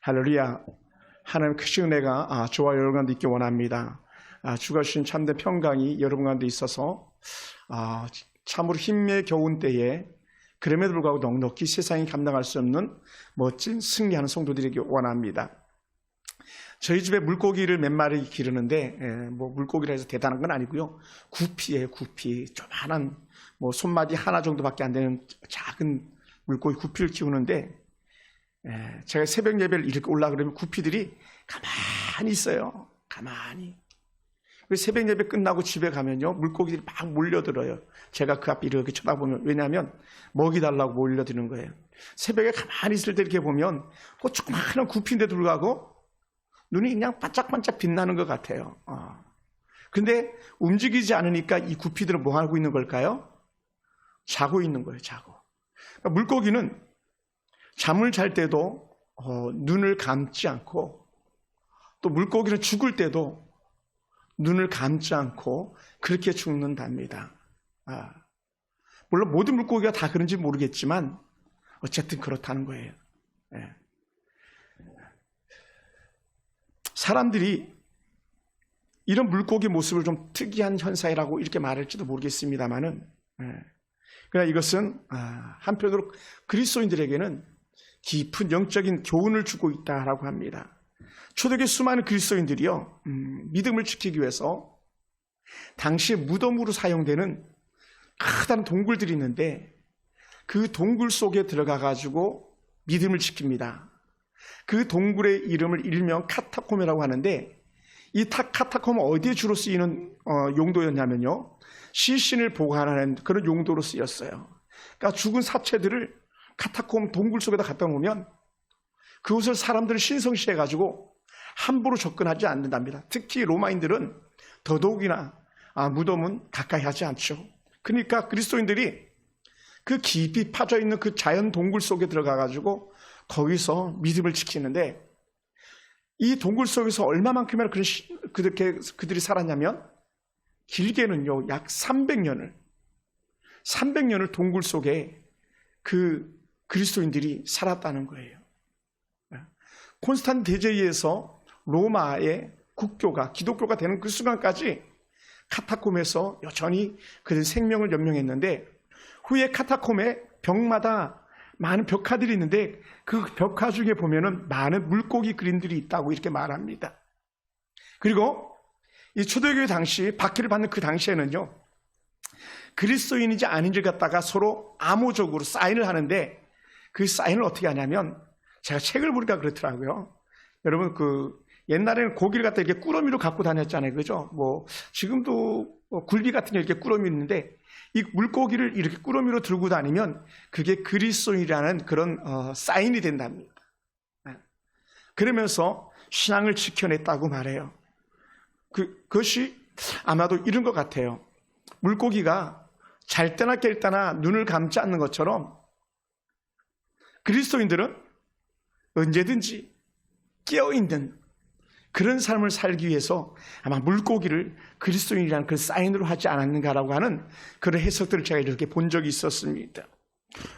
할렐루야. 하나님 크신 은혜가 저와 여러분 가운데 있기 원합니다. 주가 주신 참된 평강이 여러분 가운데 있어서 참으로 힘에 겨운 때에 그럼에도 불구하고 넉넉히 세상이 감당할 수 없는 멋진 승리하는 성도들에게 원합니다. 저희 집에 물고기를 몇 마리 기르는데 물고기라 해서 대단한 건 아니고요. 구피예요. 구피. 조만한 손마디 하나 정도밖에 안 되는 작은 물고기 구피를 키우는데 제가 새벽 예배를 이렇게 올라가려면 구피들이 가만히 있어요. 가만히. 새벽 예배 끝나고 집에 가면요, 물고기들이 막 몰려들어요. 제가 그 앞에 이렇게 쳐다보면. 왜냐하면 먹이 달라고 몰려드는 거예요. 새벽에 가만히 있을 때 이렇게 보면 그 조그마한 구피인데도 불구하고 눈이 그냥 반짝반짝 빛나는 것 같아요. 근데 움직이지 않으니까 이 구피들은 뭐 하고 있는 걸까요? 자고 있는 거예요. 자고. 그러니까 물고기는 잠을 잘 때도 눈을 감지 않고, 또 물고기는 죽을 때도 눈을 감지 않고 그렇게 죽는답니다. 물론 모든 물고기가 다 그런지 모르겠지만 어쨌든 그렇다는 거예요. 사람들이 이런 물고기 모습을 좀 특이한 현상이라고 이렇게 말할지도 모르겠습니다만은, 그러나 이것은 한편으로 그리스도인들에게는 깊은 영적인 교훈을 주고 있다라고 합니다. 초대교회 수많은 그리스도인들이요, 믿음을 지키기 위해서 당시 무덤으로 사용되는 크다란 동굴들이 있는데 그 동굴 속에 들어가 가지고 믿음을 지킵니다. 그 동굴의 이름을 일명 카타콤이라고 하는데, 이 카타콤은 어디에 주로 쓰이는 용도였냐면요, 시신을 보관하는 그런 용도로 쓰였어요. 그러니까 죽은 사체들을 카타콤 동굴 속에다 갖다 놓으면 그곳을 사람들을 신성시해 가지고 함부로 접근하지 않는답니다. 특히 로마인들은 더더욱이나 무덤은 가까이 하지 않죠. 그러니까 그리스도인들이 그 깊이 파져 있는 그 자연 동굴 속에 들어가 가지고 거기서 믿음을 지키는데, 이 동굴 속에서 얼마만큼이나 그들이 살았냐면 길게는요 약 300년을 동굴 속에 그 그리스도인들이 살았다는 거예요. 콘스탄틴 대제에서 로마의 국교가 기독교가 되는 그 순간까지 카타콤에서 여전히 그들 생명을 연명했는데, 후에 카타콤의 벽마다 많은 벽화들이 있는데 그 벽화 중에 보면은 많은 물고기 그림들이 있다고 이렇게 말합니다. 그리고 이 초대교회 당시 박해를 받는 그 당시에는요, 그리스도인인지 아닌지 갖다가 서로 암호적으로 사인을 하는데, 그 사인을 어떻게 하냐면, 제가 책을 보니까 그렇더라고요. 여러분 옛날에는 고기를 갖다 이렇게 꾸러미로 갖고 다녔잖아요. 그죠? 지금도 굴비 같은 게 이렇게 꾸러미 있는데, 이 물고기를 이렇게 꾸러미로 들고 다니면 그게 그리스도인이라는 그런 사인이 된답니다. 그러면서 신앙을 지켜냈다고 말해요. 그것이 아마도 이런 것 같아요. 물고기가 잘 때나 깰 때나 눈을 감지 않는 것처럼 그리스도인들은 언제든지 깨어있는 그런 삶을 살기 위해서 아마 물고기를 그리스도인이라는 그 사인으로 하지 않았는가라고 하는 그런 해석들을 제가 이렇게 본 적이 있었습니다.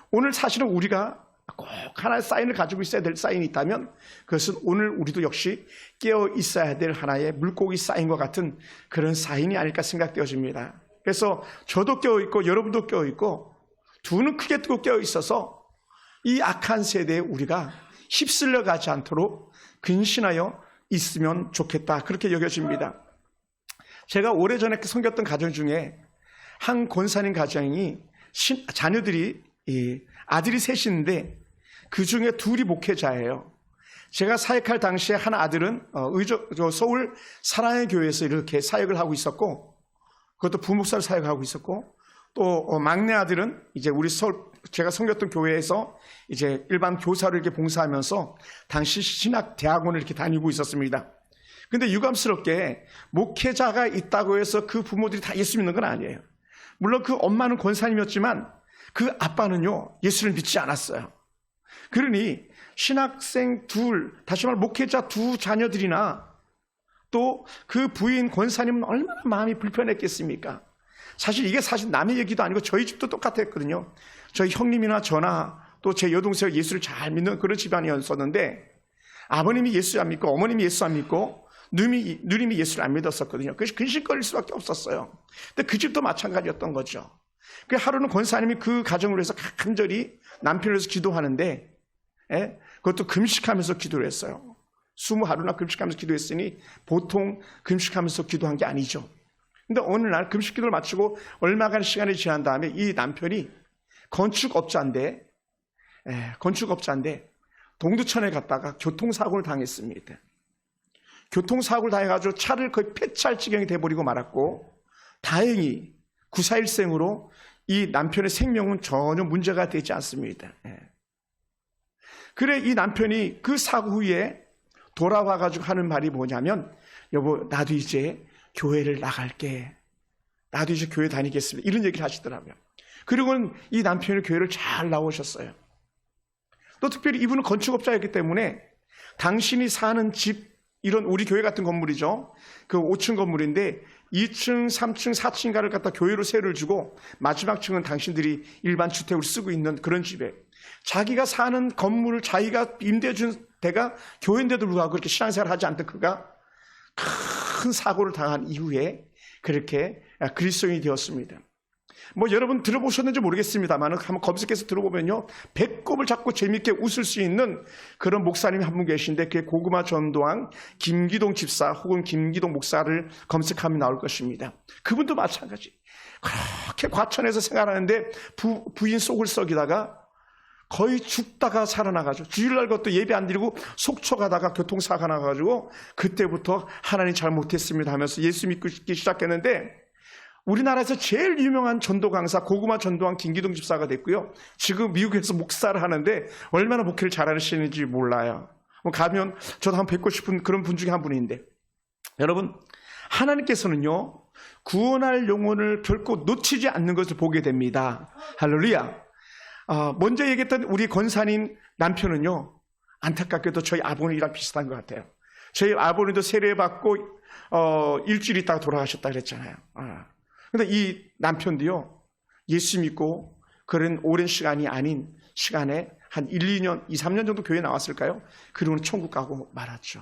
오늘 사실은 우리가 꼭 하나의 사인을 가지고 있어야 될 사인이 있다면 그것은 오늘 우리도 역시 깨어 있어야 될 하나의 물고기 사인과 같은 그런 사인이 아닐까 생각되어집니다. 그래서 저도 깨어 있고 여러분도 깨어 있고 두 눈 크게 뜨고 깨어 있어서 이 악한 세대에 우리가 휩쓸려 가지 않도록 근신하여 있으면 좋겠다, 그렇게 여겨집니다. 제가 오래전에 섬겼던 가정 중에 한 권사님 가정이 자녀들이 아들이 셋인데 그 중에 둘이 목회자예요. 제가 사역할 당시에 한 아들은 서울 사랑의 교회에서 이렇게 사역을 하고 있었고, 그것도 부목사로 사역하고 있었고, 또 막내 아들은 이제 제가 섬겼던 교회에서 이제 일반 교사로 이렇게 봉사하면서 당시 신학 대학원을 이렇게 다니고 있었습니다. 근데 유감스럽게 목회자가 있다고 해서 그 부모들이 다 예수 믿는 건 아니에요. 물론 그 엄마는 권사님이었지만 그 아빠는요 예수를 믿지 않았어요. 그러니 신학생 다시 말해 목회자 두 자녀들이나 또 그 부인 권사님은 얼마나 마음이 불편했겠습니까? 사실 이게 남의 얘기도 아니고 저희 집도 똑같았거든요. 저희 형님이나 저나 또 제 여동생이 예수를 잘 믿는 그런 집안이었었는데, 아버님이 예수 안 믿고 어머님이 예수 안 믿고 누님이 예수를 안 믿었었거든요. 그래서 근심거릴 수밖에 없었어요. 근데 그 집도 마찬가지였던 거죠. 그 하루는 권사님이 그 가정을 위해서 간절히 남편을 위해서 기도하는데, 그것도 금식하면서 기도를 했어요. 20하루나 금식하면서 기도했으니 보통 금식하면서 기도한 게 아니죠. 근데 어느 날 금식 기도를 마치고 얼마간의 시간이 지난 다음에 이 남편이 건축업자인데 동두천에 갔다가 교통사고를 당했습니다. 교통사고를 당해가지고 차를 거의 폐차할 지경이 돼버리고 말았고, 다행히 941생으로 이 남편의 생명은 전혀 문제가 되지 않습니다. 그래, 이 남편이 그 사고 후에 돌아와가지고 하는 말이 뭐냐면, 여보, 나도 이제 교회를 나갈게. 나도 이제 교회 다니겠습니다. 이런 얘기를 하시더라고요. 그리고는 이 남편이 교회를 잘 나오셨어요. 또 특별히 이분은 건축업자였기 때문에 당신이 사는 집, 이런 우리 교회 같은 건물이죠. 그 5층 건물인데 2층, 3층, 4층가를 갖다 교회로 세를 주고 마지막 층은 당신들이 일반 주택으로 쓰고 있는 그런 집에 자기가 사는 건물을 자기가 임대해 준 데가 교회인데도 불구하고 그렇게 신앙생활을 하지 않던 그가 큰 사고를 당한 이후에 그렇게 그리스도인이 되었습니다. 뭐 여러분 들어보셨는지 모르겠습니다만 한번 검색해서 들어보면요, 배꼽을 잡고 재밌게 웃을 수 있는 그런 목사님이 한 분 계신데, 그게 고구마 전도왕 김기동 집사 혹은 김기동 목사를 검색하면 나올 것입니다. 그분도 마찬가지. 그렇게 과천에서 생활하는데 부인 속을 썩이다가 거의 죽다가 살아나가지고 주일날 것도 예배 안 드리고 속초 가다가 교통사고가 나가지고 그때부터 하나님 잘못했습니다 하면서 예수 믿기 시작했는데, 우리나라에서 제일 유명한 전도 강사 고구마 전도왕 김기동 집사가 됐고요. 지금 미국에서 목사를 하는데 얼마나 목회를 잘하시는지 몰라요. 가면 저도 한번 뵙고 싶은 그런 분 중에 한 분인데, 여러분, 하나님께서는요, 구원할 영혼을 결코 놓치지 않는 것을 보게 됩니다. 할렐루야. 먼저 얘기했던 우리 권사님 남편은요, 안타깝게도 저희 아버님이랑 비슷한 것 같아요. 저희 아버님도 세례받고 일주일 있다가 돌아가셨다 그랬잖아요. 근데 이 남편도요, 예수 믿고 그런 오랜 시간이 아닌 시간에 한 1, 2년, 2, 3년 정도 교회 나왔을까요? 그리고는 천국 가고 말았죠.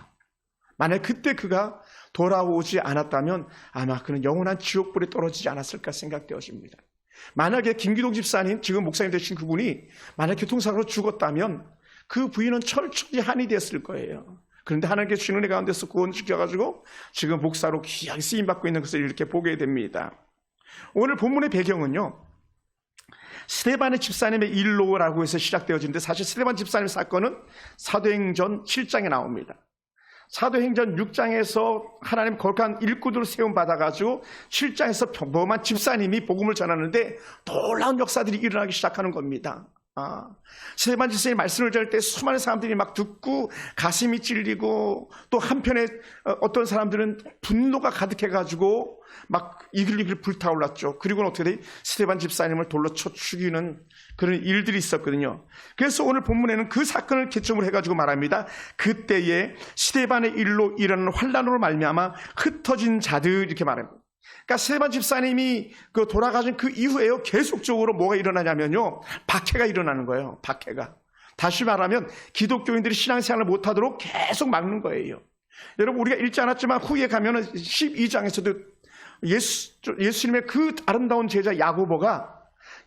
만약 그때 그가 돌아오지 않았다면 아마 그는 영원한 지옥불에 떨어지지 않았을까 생각되어집니다. 만약에 김기동 집사님, 지금 목사님 되신 그분이 만약 교통사고로 죽었다면 그 부인은 철저히 한이 됐을 거예요. 그런데 하나님께 주신 은혜 가운데서 구원시켜가지고 지금 목사로 귀하게 쓰임받고 있는 것을 이렇게 보게 됩니다. 오늘 본문의 배경은요, 스데반의 집사님의 일로라고 해서 시작되어지는데, 사실 스데반 집사님 사건은 사도행전 7장에 나옵니다. 사도행전 6장에서 하나님 거룩한 일꾼으로 세움받아가지고 7장에서 평범한 집사님이 복음을 전하는데 놀라운 역사들이 일어나기 시작하는 겁니다. 스데반 집사님이 말씀을 전할 때 수많은 사람들이 막 듣고 가슴이 찔리고, 또 한편에 어떤 사람들은 분노가 가득해가지고 막 이글이글 불타올랐죠. 그리고는 어떻게 돼? 스데반 집사님을 돌로 쳐 죽이는 그런 일들이 있었거든요. 그래서 오늘 본문에는 그 사건을 개점으로 해가지고 말합니다. 그때에 스데반의 일로 일어나는 환란으로 말미암아 흩어진 자들, 이렇게 말합니다. 그러니까 스데반 집사님이 그 돌아가신 그 이후에요, 계속적으로 뭐가 일어나냐면요, 박해가 일어나는 거예요. 박해가. 다시 말하면 기독교인들이 신앙생활을 못하도록 계속 막는 거예요. 여러분, 우리가 읽지 않았지만 후에 가면은 12장에서도 예수님의 그 아름다운 제자 야고보가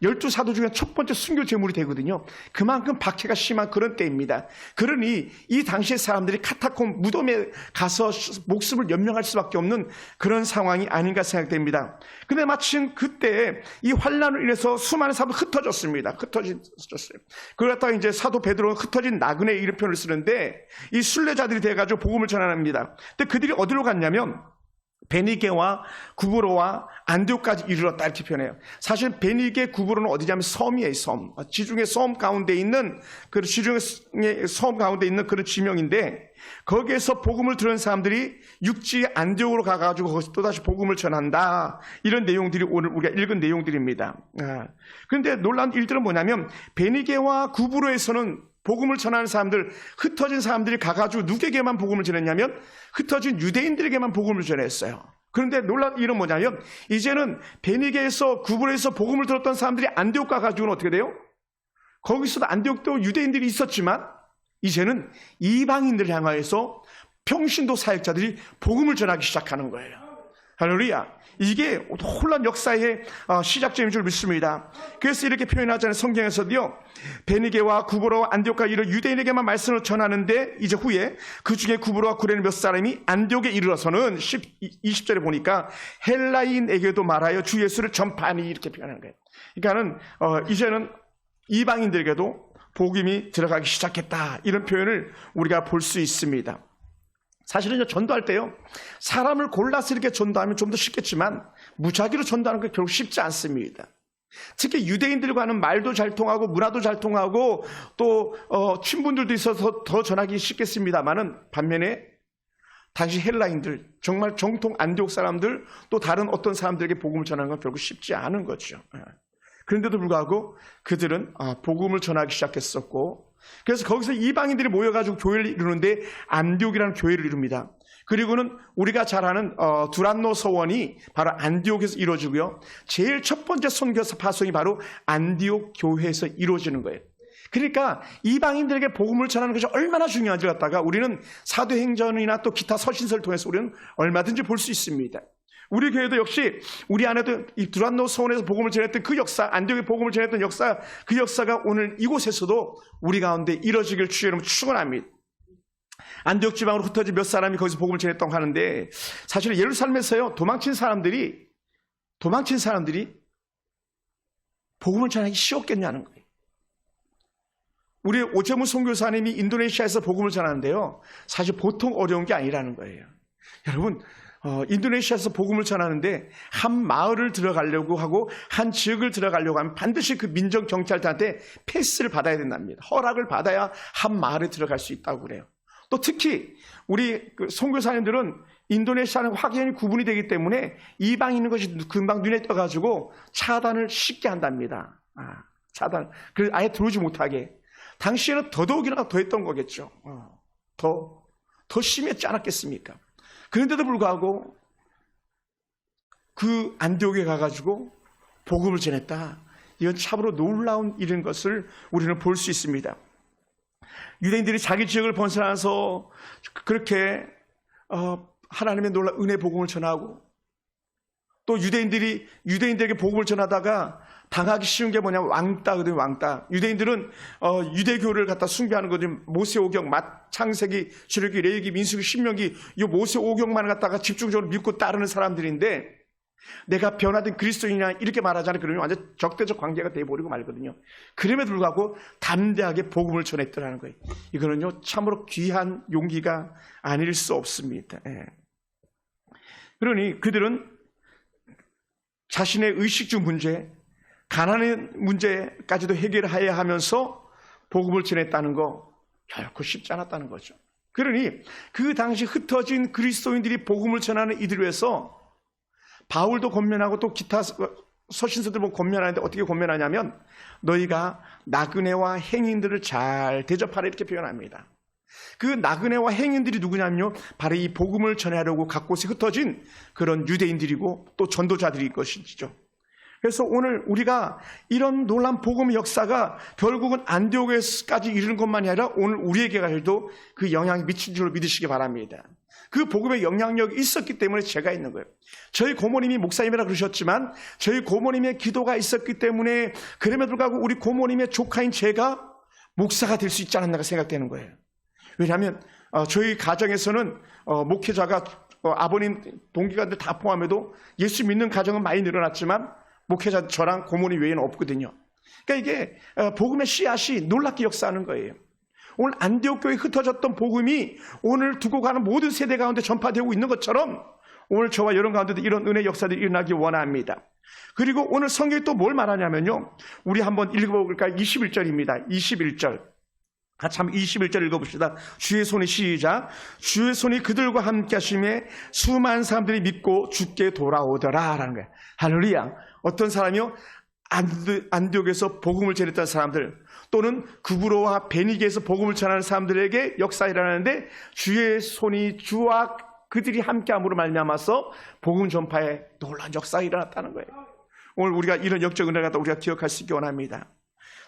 12사도 중에 첫 번째 순교 제물이 되거든요. 그만큼 박해가 심한 그런 때입니다. 그러니 이 당시의 사람들이 카타콤 무덤에 가서 목숨을 연명할 수밖에 없는 그런 상황이 아닌가 생각됩니다. 근데 마침 그때 이 환란으로 인해서 수많은 사람들이 흩어졌습니다. 흩어졌어요. 그걸 갖다가 이제 사도 베드로는 흩어진 나그네 이런 표현을 쓰는데, 이 순례자들이 돼가지고 복음을 전합니다. 근데 그들이 어디로 갔냐면 베니게와 구브로와 안디옥까지 이르렀다, 이렇게 표현해요. 사실 베니게, 구브로는 어디냐면 섬이에요, 섬. 지중해 섬 가운데 있는, 그 지중해 섬 가운데 있는 그런 지명인데, 거기에서 복음을 들은 사람들이 육지 안디옥으로 가가지고 거기서 또다시 복음을 전한다. 이런 내용들이 오늘 우리가 읽은 내용들입니다. 그런데 놀라운 일들은 뭐냐면, 베니게와 구브로에서는 복음을 전하는 사람들, 흩어진 사람들이 가가지고 누구에게만 복음을 전했냐면 흩어진 유대인들에게만 복음을 전했어요. 그런데 놀라운 일은 뭐냐면, 이제는 베니게에서 구브로에서 복음을 들었던 사람들이 안디옥 가가지고는 어떻게 돼요? 거기서도 안디옥도 유대인들이 있었지만 이제는 이방인들을 향하여서 평신도 사역자들이 복음을 전하기 시작하는 거예요. 할렐루야. 이게 놀라운 역사의 시작점인 줄 믿습니다. 그래서 이렇게 표현하잖아요. 성경에서도요. 베니게와 구브로와 안디옥과 이런 유대인에게만 말씀을 전하는데 이제 후에 그 중에 구브로와 구레네 몇 사람이 안디옥에 이르러서는 20절에 보니까 헬라인에게도 말하여 주 예수를 전파하니 이렇게 표현하는 거예요. 그러니까는 이제는 이방인들에게도 복음이 들어가기 시작했다. 이런 표현을 우리가 볼 수 있습니다. 사실은 전도할 때요, 사람을 골라서 이렇게 전도하면 좀 더 쉽겠지만 무작위로 전도하는 게 결국 쉽지 않습니다. 특히 유대인들과는 말도 잘 통하고 문화도 잘 통하고 또 친분들도 있어서 더 전하기 쉽겠습니다만은 반면에 당시 헬라인들, 정말 정통 안디옥 사람들 또 다른 어떤 사람들에게 복음을 전하는 건 결국 쉽지 않은 거죠. 그런데도 불구하고 그들은 복음을 전하기 시작했었고, 그래서 거기서 이방인들이 모여가지고 교회를 이루는데 안디옥이라는 교회를 이룹니다. 그리고는 우리가 잘 아는 두란노 서원이 바로 안디옥에서 이루어지고요. 제일 첫 번째 선교사 파송이 바로 안디옥 교회에서 이루어지는 거예요. 그러니까 이방인들에게 복음을 전하는 것이 얼마나 중요한지 갖다가 우리는 사도행전이나 또 기타 서신서를 통해서 우리는 얼마든지 볼 수 있습니다. 우리 교회도 역시 우리 안에도 이 두란노 서원에서 복음을 전했던 그 역사, 안디옥에 복음을 전했던 역사, 그 역사가 오늘 이곳에서도 우리 가운데 이루어지길 주의 이름으로 축원합니다. 안디옥 지방으로 흩어진 몇 사람이 거기서 복음을 전했다고 하는데, 사실 예루살렘에서요 도망친 사람들이 복음을 전하기 쉬웠겠냐는 거예요. 우리 오재무 선교사님이 인도네시아에서 복음을 전하는데요, 사실 보통 어려운 게 아니라는 거예요. 여러분, 인도네시아에서 복음을 전하는데 한 마을을 들어가려고 하고 한 지역을 들어가려고 하면 반드시 그 민정 경찰들한테 패스를 받아야 된답니다. 허락을 받아야 한 마을에 들어갈 수 있다고 그래요. 또 특히 우리 선교사님들은 인도네시아는 확연히 구분이 되기 때문에 이방인인 것이 금방 눈에 떠가지고 차단을 쉽게 한답니다. 차단. 그래서 아예 들어오지 못하게. 당시에는 더더욱이나 더 했던 거겠죠. 더 심했지 않았겠습니까? 그런데도 불구하고 그 안디옥에 가가지고 복음을 전했다. 이건 참으로 놀라운 일인 것을 우리는 볼 수 있습니다. 유대인들이 자기 지역을 벗어나서 그렇게 하나님의 놀라운 은혜 복음을 전하고, 또 유대인들에게 복음을 전하다가 당하기 쉬운 게 뭐냐면 왕따거든요. 왕따. 유대인들은 유대교를 갖다 숭배하는 거죠. 모세오경, 창세기, 출애굽기, 레위기, 민수기, 신명기, 이 모세오경만 갖다가 집중적으로 믿고 따르는 사람들인데, 내가 변화된 그리스도인이냐 이렇게 말하잖아요. 그러면 완전 적대적 관계가 돼버리고 말거든요. 그럼에도 불구하고 담대하게 복음을 전했더라는 거예요. 이거는요 참으로 귀한 용기가 아닐 수 없습니다. 그러니 그들은 자신의 의식주 문제, 가난의 문제까지도 해결해야 하면서 복음을 전했다는 거 결코 쉽지 않았다는 거죠. 그러니 그 당시 흩어진 그리스도인들이 복음을 전하는 이들을 위해서 바울도 권면하고 또 기타 서신서들 보면 권면하는데 어떻게 권면하냐면, 너희가 나그네와 행인들을 잘 대접하라 이렇게 표현합니다. 그 나그네와 행인들이 누구냐면요, 바로 이 복음을 전하려고 각곳에 흩어진 그런 유대인들이고 또 전도자들일 것이죠. 그래서 오늘 우리가 이런 놀라운 복음의 역사가 결국은 안디옥에까지 이르는 것만이 아니라 오늘 우리에게도 그 영향이 미친 줄로 믿으시기 바랍니다. 그 복음의 영향력이 있었기 때문에 제가 있는 거예요. 저희 고모님이 목사님이라 그러셨지만 저희 고모님의 기도가 있었기 때문에, 그럼에도 불구하고 우리 고모님의 조카인 제가 목사가 될 수 있지 않았나 생각되는 거예요. 왜냐하면 저희 가정에서는 목회자가 아버님 동기가들 다 포함해도 예수 믿는 가정은 많이 늘어났지만 목회자 저랑 고모님 외에는 없거든요. 그러니까 이게 복음의 씨앗이 놀랍게 역사하는 거예요. 오늘 안디옥 교회에 흩어졌던 복음이 오늘 두고 가는 모든 세대 가운데 전파되고 있는 것처럼 오늘 저와 여러분 가운데도 이런 은혜 역사들이 일어나기 원합니다. 그리고 오늘 성경이 또 뭘 말하냐면요, 우리 한번 읽어볼까요? 21절입니다. 21절. 같이 한번 21절 읽어봅시다. 주의 손이 시작. 주의 손이 그들과 함께 하심에 수많은 사람들이 믿고 주께 돌아오더라 라는 거예요. 할렐루야. 어떤 사람이요? 안디옥에서 복음을 전했던 사람들, 또는 구브로와 베니게에서 복음을 전하는 사람들에게 역사가 일어나는데 주의 손이 주와 그들이 함께함으로 말미암아서 복음 전파에 놀라운 역사가 일어났다는 거예요. 오늘 우리가 이런 역적 은혜를 갖다 우리가 기억할 수 있기 원합니다.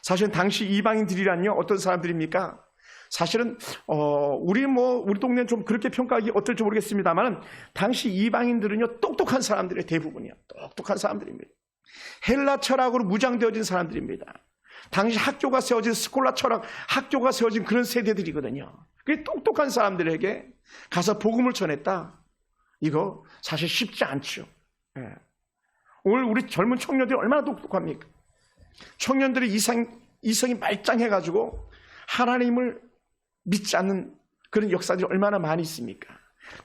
사실 당시 이방인들이란요 어떤 사람들입니까? 사실은 우리 동네는 좀 그렇게 평가하기 어떨지 모르겠습니다만 당시 이방인들은요 똑똑한 사람들의 대부분이요. 똑똑한 사람들입니다. 헬라 철학으로 무장되어진 사람들입니다. 당시 학교가 세워진 스콜라 철학 학교가 세워진 그런 세대들이거든요. 그 똑똑한 사람들에게 가서 복음을 전했다. 이거 사실 쉽지 않죠. 예. 오늘 우리 젊은 청년들이 얼마나 똑똑합니까? 청년들의 이성이 말짱해가지고 하나님을 믿지 않는 그런 역사들이 얼마나 많이 있습니까?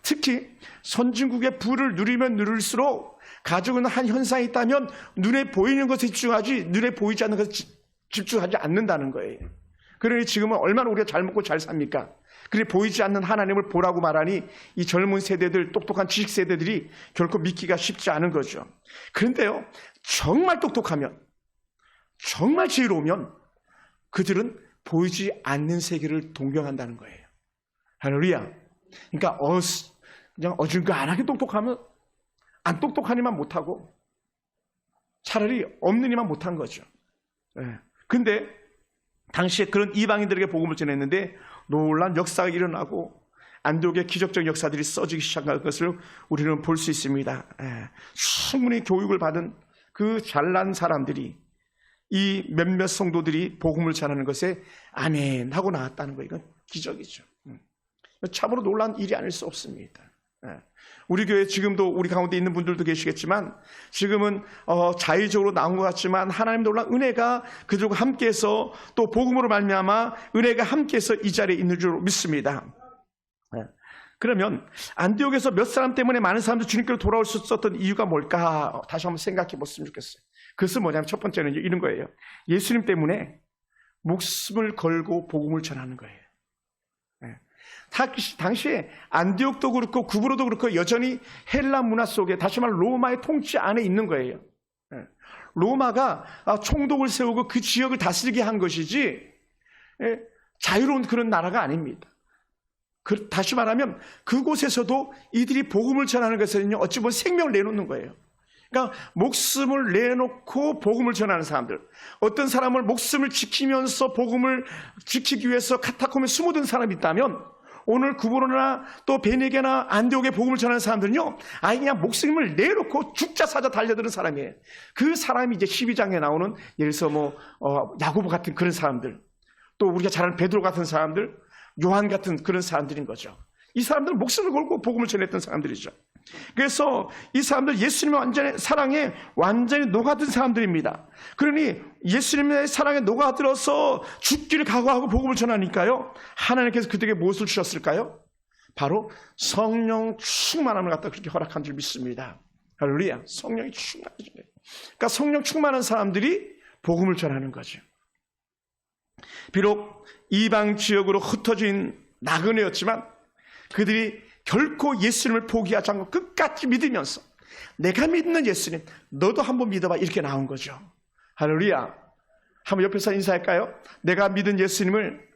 특히 선진국의 부를 누리면 누릴수록 가지고 있는 한 현상이 있다면 눈에 보이는 것에 집중하지 눈에 보이지 않는 것에 집중하지 않는다는 거예요. 그러니 지금은 얼마나 우리가 잘 먹고 잘 삽니까? 그래 보이지 않는 하나님을 보라고 말하니 이 젊은 세대들, 똑똑한 지식 세대들이 결코 믿기가 쉽지 않은 거죠. 그런데요, 정말 똑똑하면, 정말 지혜로우면 그들은 보이지 않는 세계를 동경한다는 거예요. 할렐루야. 그러니까 그냥 어중간하게 똑똑하면 안 똑똑하니만 못하고 차라리 없는 이만 못한 거죠. 근데 당시에 그런 이방인들에게 복음을 전했는데 놀란 역사가 일어나고 안디옥의 기적적 역사들이 써지기 시작한 것을 우리는 볼 수 있습니다. 충분히 교육을 받은 그 잘난 사람들이 이 몇몇 성도들이 복음을 전하는 것에 아멘 하고 나왔다는 거 이건 기적이죠. 참으로 놀란 일이 아닐 수 없습니다. 우리 교회 지금도 우리 가운데 있는 분들도 계시겠지만 지금은 자의적으로 나온 것 같지만 하나님 놀란 은혜가 그들과 함께해서 또 복음으로 말미암아 은혜가 함께해서 이 자리에 있는 줄 믿습니다. 그러면 안디옥에서 몇 사람 때문에 많은 사람들이 주님께로 돌아올 수 있었던 이유가 뭘까? 다시 한번 생각해 봤으면 좋겠어요. 그것은 뭐냐면 첫 번째는 이런 거예요. 예수님 때문에 목숨을 걸고 복음을 전하는 거예요. 당시에 안디옥도 그렇고 구브로도 그렇고 여전히 헬라 문화 속에 다시 말해 로마의 통치 안에 있는 거예요. 로마가 총독을 세우고 그 지역을 다스리게 한 것이지 자유로운 그런 나라가 아닙니다. 다시 말하면 그곳에서도 이들이 복음을 전하는 것은요 어찌 보면 생명을 내놓는 거예요. 그러니까 목숨을 내놓고 복음을 전하는 사람들, 어떤 사람을 목숨을 지키면서 복음을 지키기 위해서 카타콤에 숨어든 사람이 있다면 오늘 구브로나 또 베니게나 안디옥에 복음을 전하는 사람들은요 아예 그냥 목숨을 내놓고 죽자 사자 달려드는 사람이에요. 그 사람이 이제 12장에 나오는 예를 들어서 야고보 같은 그런 사람들, 또 우리가 잘 아는 베드로 같은 사람들, 요한 같은 그런 사람들인 거죠. 이 사람들은 목숨을 걸고 복음을 전했던 사람들이죠. 그래서 이 사람들 예수님의 사랑에 완전히 녹아든 사람들입니다. 그러니 예수님의 사랑에 녹아들어서 죽기를 각오하고 복음을 전하니까요 하나님께서 그들에게 무엇을 주셨을까요? 바로 성령 충만함을 갖다 그렇게 허락한 줄 믿습니다. 할렐루야. 성령이 충만해져요. 그러니까 성령 충만한 사람들이 복음을 전하는 거죠. 비록 이방 지역으로 흩어진 나그네였지만 그들이 결코 예수님을 포기하지 않고 끝까지 믿으면서 내가 믿는 예수님 너도 한번 믿어봐 이렇게 나온 거죠. 할렐루야. 한번 옆에서 인사할까요? 내가 믿은 예수님을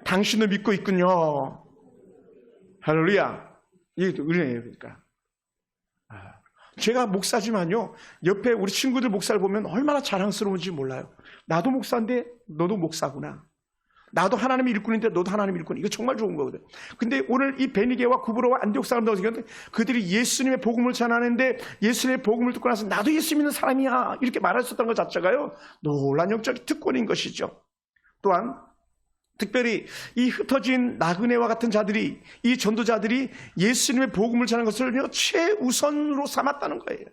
당신도 믿고 있군요. 할렐루야. 이게 은혜예요. 그러니까 제가 목사지만요 옆에 우리 친구들 목사를 보면 얼마나 자랑스러운지 몰라요. 나도 목사인데 너도 목사구나. 나도 하나님의 일꾼인데 너도 하나님의 일꾼. 이거 정말 좋은 거거든. 근데 오늘 이 베니게와 구브로와 안디옥 사람들 그들이 예수님의 복음을 전하는데 예수님의 복음을 듣고 나서 나도 예수 믿는 사람이야 이렇게 말할 수 있다는 것 자체가요 놀란 영적 특권인 것이죠. 또한 특별히 이 흩어진 나그네와 같은 자들이 이 전도자들이 예수님의 복음을 전하는 것을 최우선으로 삼았다는 거예요.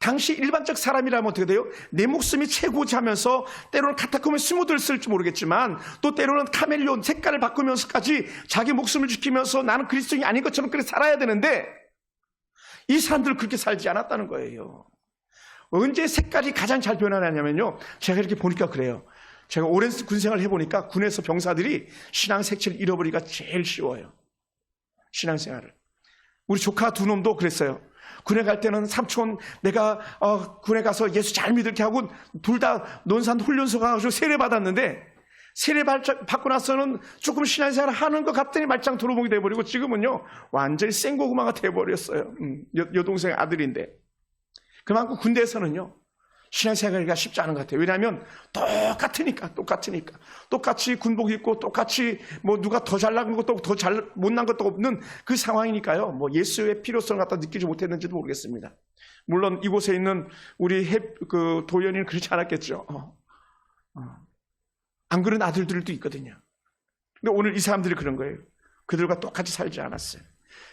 당시 일반적 사람이라면 어떻게 돼요? 내 목숨이 최고지 하면서 때로는 카타콤에 숨어들었을지 모르겠지만 또 때로는 카멜레온 색깔을 바꾸면서까지 자기 목숨을 지키면서 나는 그리스도인이 아닌 것처럼 그렇게 살아야 되는데 이 사람들은 그렇게 살지 않았다는 거예요. 언제 색깔이 가장 잘 변하냐면요 제가 이렇게 보니까 그래요. 제가 오랜 군생활을 해보니까 군에서 병사들이 신앙 색채를 잃어버리기가 제일 쉬워요. 신앙생활을. 우리 조카 두 놈도 그랬어요. 군에 갈 때는 삼촌 내가 군에 가서 예수 잘 믿을게 하고 둘 다 논산 훈련소 가가지고 세례 받았는데 세례 받고 나서는 조금 신앙생활을 하는 것 같더니 말짱 도루묵이 돼버리고 지금은요 완전히 생고구마가 돼버렸어요. 여동생 아들인데 그만큼 군대에서는요 신앙생활이가 쉽지 않은 것 같아요. 왜냐하면 똑같으니까. 똑같이 군복 입고 똑같이 뭐 누가 더 잘난 것도 없고 더 잘 못난 것도 없는 그 상황이니까요. 뭐 예수의 필요성을 갖다 느끼지 못했는지도 모르겠습니다. 물론 이곳에 있는 우리 그 도연이는 그렇지 않았겠죠. 안 그런 아들들도 있거든요. 근데 오늘 이 사람들이 그런 거예요. 그들과 똑같이 살지 않았어요.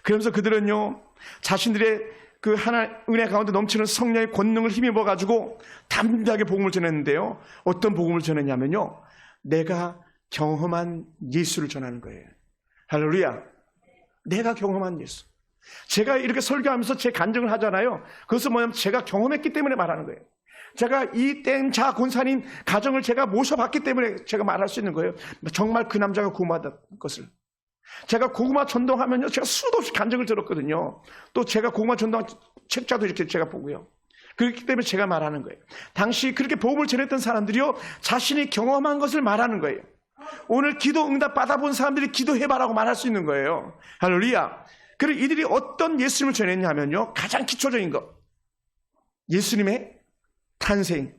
그러면서 그들은요, 자신들의 그 하나 은혜 가운데 넘치는 성령의 권능을 힘입어 가지고 담대하게 복음을 전했는데요. 어떤 복음을 전했냐면요, 내가 경험한 예수를 전하는 거예요. 할렐루야. 내가 경험한 예수. 제가 이렇게 설교하면서 제 간증을 하잖아요. 그것은 뭐냐면 제가 경험했기 때문에 말하는 거예요. 제가 이 땡자 권사님 가정을 제가 모셔봤기 때문에 제가 말할 수 있는 거예요. 정말 그 남자가 구원받은 것을. 제가 고구마 전도하면요, 제가 수도 없이 간증을 들었거든요. 또 제가 고구마 전도한 책자도 이렇게 제가 보고요. 그렇기 때문에 제가 말하는 거예요. 당시 그렇게 복음을 전했던 사람들이요, 자신이 경험한 것을 말하는 거예요. 오늘 기도 응답 받아본 사람들이 기도해봐라고 말할 수 있는 거예요. 할렐루야. 그리고 이들이 어떤 예수님을 전했냐 하면요, 가장 기초적인 것, 예수님의 탄생,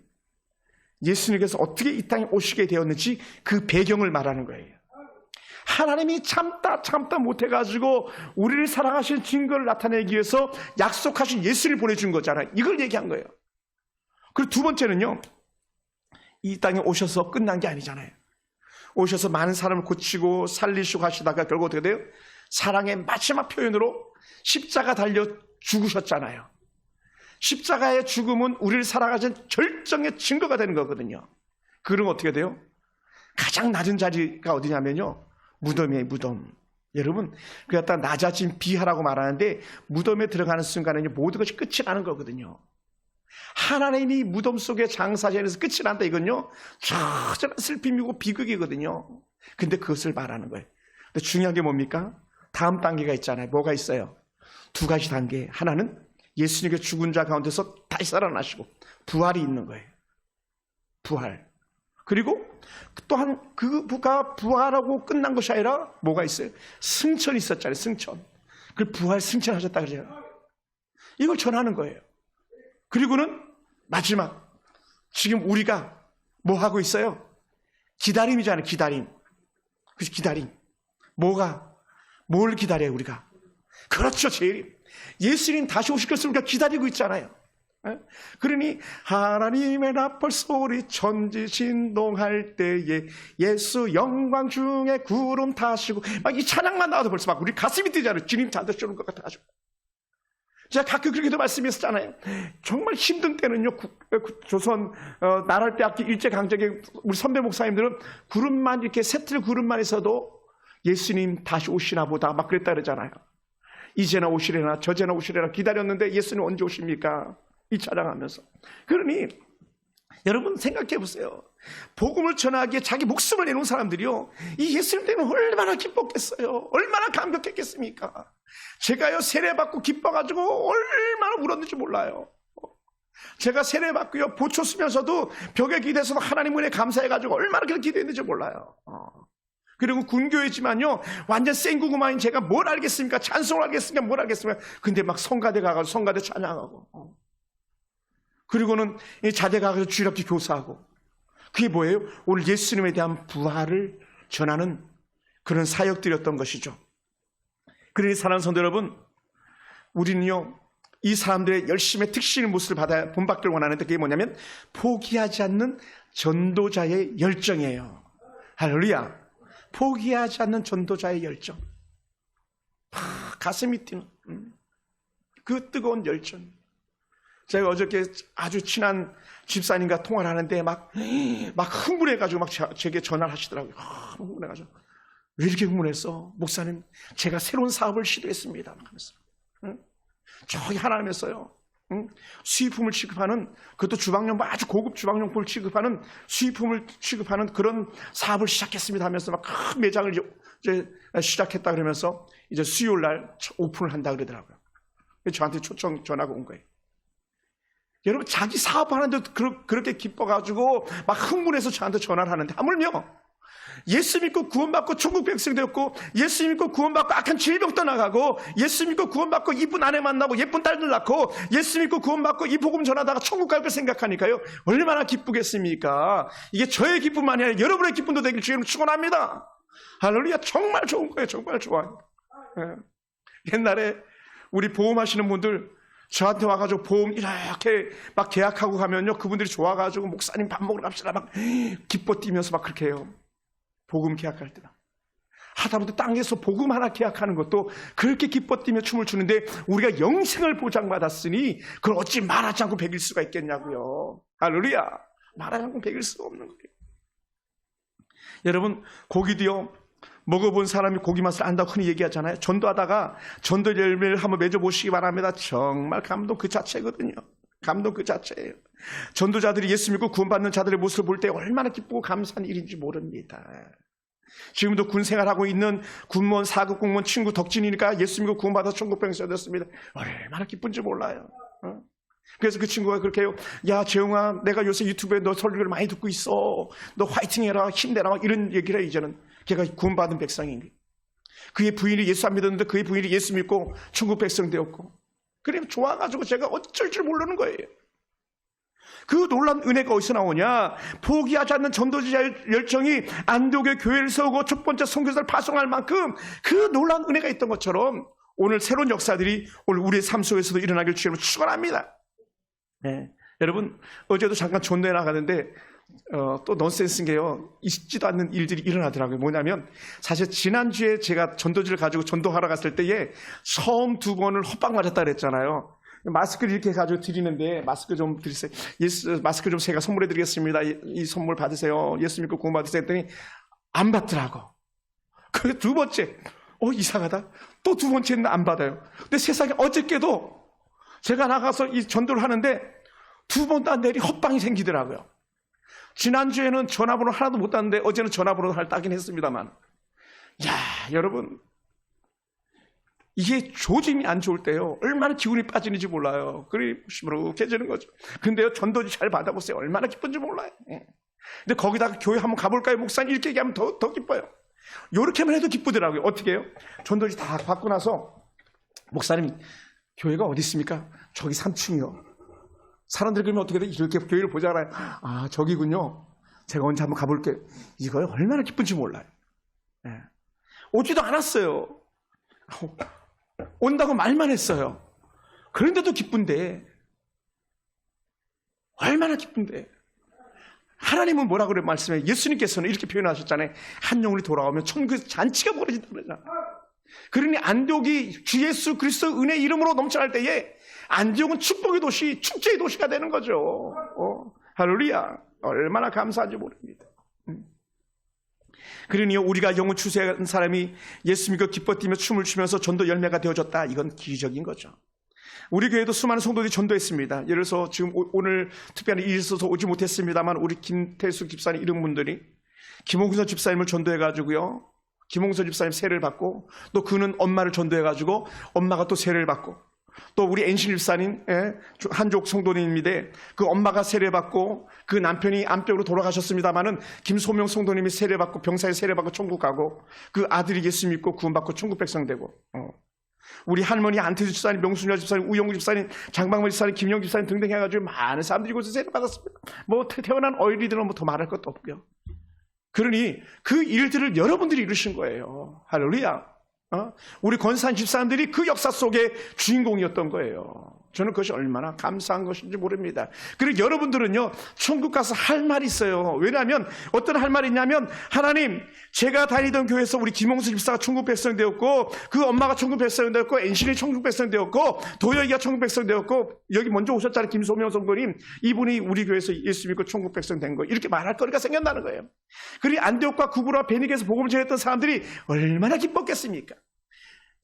예수님께서 어떻게 이 땅에 오시게 되었는지 그 배경을 말하는 거예요. 하나님이 참다 못해가지고 우리를 사랑하신 증거를 나타내기 위해서 약속하신 예수를 보내준 거잖아요. 이걸 얘기한 거예요. 그리고 두 번째는요, 이 땅에 오셔서 끝난 게 아니잖아요. 오셔서 많은 사람을 고치고 살리시고 하시다가 결국 어떻게 돼요? 사랑의 마지막 표현으로 십자가 달려 죽으셨잖아요. 십자가의 죽음은 우리를 사랑하신 결정의 증거가 되는 거거든요. 그럼 어떻게 돼요? 가장 낮은 자리가 어디냐면요, 무덤이에요. 무덤. 여러분, 그 갖다 낮아진 비하라고 말하는데 무덤에 들어가는 순간에 모든 것이 끝이 나는 거거든요. 하나님이 무덤 속에 장사지에서 끝이 난다, 이건요, 처절한 슬픔이고 비극이거든요. 근데 그것을 말하는 거예요. 근데 중요한 게 뭡니까? 다음 단계가 있잖아요. 뭐가 있어요? 두 가지 단계. 하나는 예수님께 죽은 자 가운데서 다시 살아나시고 부활이 있는 거예요. 부활. 그리고 또한 그가 부활하고 끝난 것이 아니라 뭐가 있어요? 승천이 있었잖아요. 승천. 그 부활 승천하셨다 그래요. 이걸 전하는 거예요. 그리고는 마지막, 지금 우리가 뭐 하고 있어요? 기다림이잖아요. 기다림. 그래서 기다림. 뭘 기다려요, 우리가? 그렇죠, 제일. 예수님 다시 오실 것을 우리가 기다리고 있잖아요. 그러니 하나님의 나팔 소리 천지 진동할 때에 예수 영광 중에 구름 타시고, 막 이 찬양만 나와도 벌써 막 우리 가슴이 뛰잖아요. 주님 잔뜩 쏘는 것 같아가지고. 제가 가끔 그렇게도 말씀했었잖아요. 정말 힘든 때는요, 조선 나랄대학교 일제강점기 우리 선배 목사님들은 구름만 이렇게 세틀 구름만 있어도 예수님 다시 오시나 보다 막 그랬다 그러잖아요. 이제나 오시려나 저제나 오시려나 기다렸는데 예수님 언제 오십니까? 이 찬양하면서. 그러니 여러분 생각해 보세요. 복음을 전하기에 자기 목숨을 내놓은 사람들이요, 이 예수님 때문에 얼마나 기뻤겠어요. 얼마나 감격했겠습니까? 제가요 세례받고 기뻐가지고 얼마나 울었는지 몰라요. 제가 세례받고요 보초 쓰면서도 벽에 기대서도 하나님 은혜 감사해가지고 얼마나 그렇게 기도했는지 몰라요. 그리고 군교회지만요, 완전 생구구마인 제가 뭘 알겠습니까? 찬송을 알겠습니까? 뭘 알겠습니까? 근데 막 성가대 가가지고 성가대 찬양하고, 그리고는 자대 가가지고 주일학교 교사하고. 그게 뭐예요? 오늘 예수님에 대한 부활을 전하는 그런 사역들이었던 것이죠. 그러니 사랑하는 성도 여러분, 우리는요, 이 사람들의 열심의 특신의 모습을 본받기를 원하는데, 그게 뭐냐면 포기하지 않는 전도자의 열정이에요. 할렐루야. 포기하지 않는 전도자의 열정. 가슴이 뛰는 그 뜨거운 열정. 제가 어저께 아주 친한 집사님과 통화를 하는데 막 흥분해가지고 막 제게 전화를 하시더라고요. 흥분해가지고. 왜 이렇게 흥분했어? 목사님, 제가 새로운 사업을 시도했습니다. 하면서. 저기 하나님에서요, 수입품을 취급하는, 그것도 주방용품, 아주 고급 주방용품을 취급하는, 수입품을 취급하는 그런 사업을 시작했습니다 하면서 막 큰 매장을 이제 시작했다 그러면서 이제 수요일 날 오픈을 한다 그러더라고요. 저한테 초청 전화가 온 거예요. 여러분, 자기 사업하는데 그렇게 기뻐가지고 막 흥분해서 저한테 전화를 하는데, 하물며 예수 믿고 구원받고 천국 백성 되었고, 예수 믿고 구원받고 악한 질병 떠나가고, 예수 믿고 구원받고 이쁜 아내 만나고 예쁜 딸들 낳고, 예수 믿고 구원받고 이 복음 전하다가 천국 갈 걸 생각하니까요, 얼마나 기쁘겠습니까? 이게 저의 기쁨만이 아니라 여러분의 기쁨도 되길 주님을 축원합니다. 할렐루야. 정말 좋은 거예요. 정말 좋아요. 옛날에 우리 보험하시는 분들 저한테 와가지고 보험 이렇게 막 계약하고 가면요, 그분들이 좋아가지고 목사님 밥 먹으러 갑시다 막 기뻐 뛰면서 막 그렇게 해요. 복음 계약할 때나 하다못해 땅에서 복음 하나 계약하는 것도 그렇게 기뻐 뛰며 춤을 추는데, 우리가 영생을 보장받았으니 그걸 어찌 말하지 않고 배길 수가 있겠냐고요. 할렐루야. 말하지 않고 배길 수가 없는 거예요. 여러분, 고기도요, 먹어본 사람이 고기 맛을 안다고 흔히 얘기하잖아요. 전도하다가 전도 열매를 한번 맺어보시기 바랍니다. 정말 감동 그 자체거든요. 감동 그 자체예요. 전도자들이 예수 믿고 구원받는 자들의 모습을 볼 때 얼마나 기쁘고 감사한 일인지 모릅니다. 지금도 군 생활하고 있는 군무원 4급 공무원 친구 덕진이니까 예수 믿고 구원받아서 천국 백성이 됐습니다. 얼마나 기쁜지 몰라요. 그래서 그 친구가 그렇게 해요. 야, 재용아, 내가 요새 유튜브에 너 설교를 많이 듣고 있어. 너 화이팅 해라, 힘내라, 막 이런 얘기를 해. 이제는 걔가 구원받은 백성인 거예요. 그의 부인이 예수 안 믿었는데 그의 부인이 예수 믿고 천국 백성 되었고, 그래 좋아가지고 제가 어쩔 줄 모르는 거예요. 그 놀라운 은혜가 어디서 나오냐? 포기하지 않는 전도자 열정이 안디옥의 교회를 세우고 첫 번째 선교사를 파송할 만큼 그 놀라운 은혜가 있던 것처럼 오늘 새로운 역사들이 오늘 우리의 삶 속에서도 일어나길 주님으로 축원합니다. 네. 여러분, 어제도 잠깐 전도에 나가는데 또 넌센스인 게요, 있지도 않는 일들이 일어나더라고요. 뭐냐면, 사실 지난주에 제가 전도지를 가지고 전도하러 갔을 때에 처음 2번을 헛박 맞았다 그랬잖아요. 마스크를 이렇게 가지고 드리는데, 마스크 좀 드리세요. 마스크 좀 제가 선물해 드리겠습니다. 이 선물 받으세요. 예수 믿고 구원 받으세요 했더니 안 받더라고. 그리고 2번째, 이상하다. 또 2번째는 안 받아요. 근데 세상에 어저께도 제가 나가서 이 전도를 하는데 2번 다 내리 헛방이 생기더라고요. 지난주에는 전화번호 하나도 못 땄는데 어제는 전화번호 하나 따긴 했습니다만, 야, 여러분, 이게 조짐이 안 좋을 때요, 얼마나 기운이 빠지는지 몰라요. 그래 시무룩해지는 거죠. 근데요, 전도지 잘 받아보세요. 얼마나 기쁜지 몰라요. 근데 거기다가 교회 한번 가볼까요? 목사님 이렇게 얘기하면 더 기뻐요. 요렇게만 해도 기쁘더라고요. 어떻게 해요? 전도지 다 받고 나서, 목사님 교회가 어디 있습니까? 저기 3층이요. 사람들이 그러면 어떻게 돼? 이렇게 교회를 보잖아요. 아, 저기군요. 제가 언제 한번 가볼게요. 이걸 얼마나 기쁜지 몰라요. 네. 오지도 않았어요. 온다고 말만 했어요. 그런데도 기쁜데, 얼마나 기쁜데. 하나님은 뭐라고 그래 말씀해? 예수님께서는 이렇게 표현하셨잖아요. 한 영혼이 돌아오면 천국에서 잔치가 벌어진다 그러잖아요. 그러니 안디옥이 주 예수 그리스도 은혜 이름으로 넘쳐날 때에 안디옥은 축복의 도시, 축제의 도시가 되는 거죠. 할렐루야. 얼마나 감사한지 모릅니다. 그러니 우리가 영혼 추수한 사람이 예수 믿고 기뻐 뛰며 춤을 추면서 전도 열매가 되어졌다. 이건 기적인 거죠. 우리 교회도 수많은 성도들이 전도했습니다. 예를 들어서 지금 오늘 특별히 일이 있어서 오지 못했습니다만, 우리 김태수 집사님 이런 분들이 김홍서 집사님을 전도해가지고요, 김홍서 집사님 세례를 받고, 또 그는 엄마를 전도해가지고 엄마가 또 세례를 받고, 또 우리 엔신 집사님, 한족 성도님인데 그 엄마가 세례받고 그 남편이 암병으로 돌아가셨습니다마는 김소명 성도님이 세례받고 병사에 세례받고 천국 가고, 그 아들이 예수 믿고 구원받고 천국 백성 되고, 우리 할머니 안태수 집사님, 명순여 집사님, 우영구 집사님, 장방문 집사님, 김영 집사님 등등 해가지고 많은 사람들이 이곳에서 세례받았습니다. 뭐 태어난 어린이들은 뭐 더 말할 것도 없고요. 그러니 그 일들을 여러분들이 이루신 거예요. 할렐루야. 우리 권산 집사님들이 그 역사 속의 주인공이었던 거예요. 저는 그것이 얼마나 감사한 것인지 모릅니다. 그리고 여러분들은요, 천국 가서 할 말이 있어요. 왜냐하면 어떤 할 말이 있냐면, 하나님, 제가 다니던 교회에서 우리 김홍수 집사가 천국 백성 되었고, 그 엄마가 천국 백성 되었고, 엔신이 천국 백성 되었고, 도영이가 천국 백성 되었고, 여기 먼저 오셨잖아요, 김소명 성도님. 이분이 우리 교회에서 예수 믿고 천국 백성 된 거, 이렇게 말할 거리가 생겼다는 거예요. 그리고 안디옥과 구브로와 베니게에서 복음을 전했던 사람들이 얼마나 기뻤겠습니까?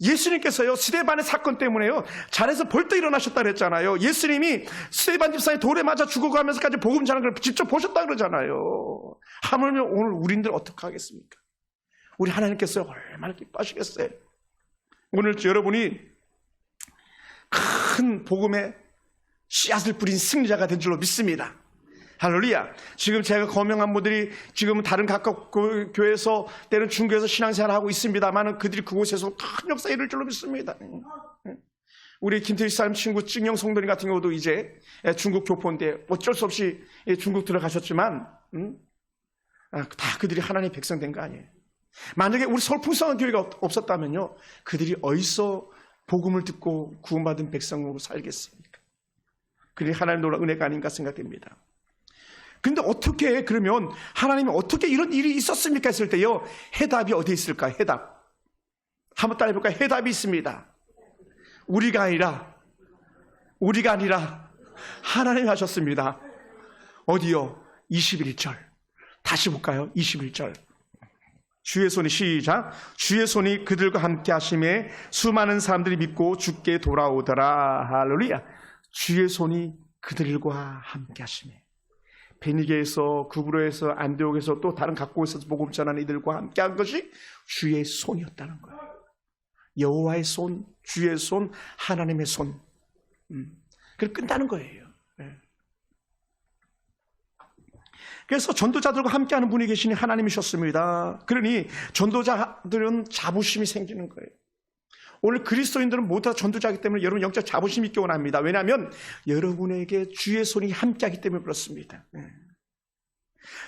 예수님께서요, 스데반의 사건 때문에요, 잘해서 벌떡 일어나셨다 그랬잖아요. 예수님이 스데반 집사의 돌에 맞아 죽어가면서까지 복음 전하는 걸 직접 보셨다 그러잖아요. 하물며 오늘 우리들 어떻게 하겠습니까? 우리 하나님께서 얼마나 기뻐하시겠어요? 오늘 여러분이 큰 복음의 씨앗을 뿌린 승리자가 된 줄로 믿습니다. 할렐루야. 지금 제가 거명한 분들이 지금 다른 각각 교회에서 때는 중교에서 신앙생활을 하고 있습니다만 그들이 그곳에서 큰 역사 이룰 줄로 믿습니다. 우리 김태희 사람 친구 증영 성도님 같은 경우도 이제 중국 교포인데 어쩔 수 없이 중국 들어가셨지만 다 그들이 하나님의 백성 된 거 아니에요. 만약에 우리 서울 풍성한 교회가 없었다면요, 그들이 어디서 복음을 듣고 구원받은 백성으로 살겠습니까? 그게 하나님 놀라운 은혜가 아닌가 생각됩니다. 근데 어떻게, 그러면 하나님이 어떻게 이런 일이 있었습니까 했을 때요, 해답이 어디에 있을까? 해답. 한번 따라해볼까요? 해답이 있습니다. 우리가 아니라 하나님이 하셨습니다. 어디요? 21절. 다시 볼까요? 21절. 주의 손이, 시작. 주의 손이 그들과 함께 하심에 수많은 사람들이 믿고 주께 돌아오더라. 할렐루야. 주의 손이 그들과 함께 하심에. 베니게에서, 구브로에서, 안디옥에서 또 다른 각국에서 복음 전하는 이들과 함께 한 것이 주의 손이었다는 거예요. 여호와의 손, 주의 손, 하나님의 손. 그래서 끝나는 거예요. 그래서 전도자들과 함께하는 분이 계시니 하나님이셨습니다. 그러니 전도자들은 자부심이 생기는 거예요. 오늘 그리스도인들은 모두 다 전도자이기 때문에 여러분 영적 자부심이 있기 원합니다. 왜냐하면 여러분에게 주의 손이 함께하기 때문에 그렇습니다.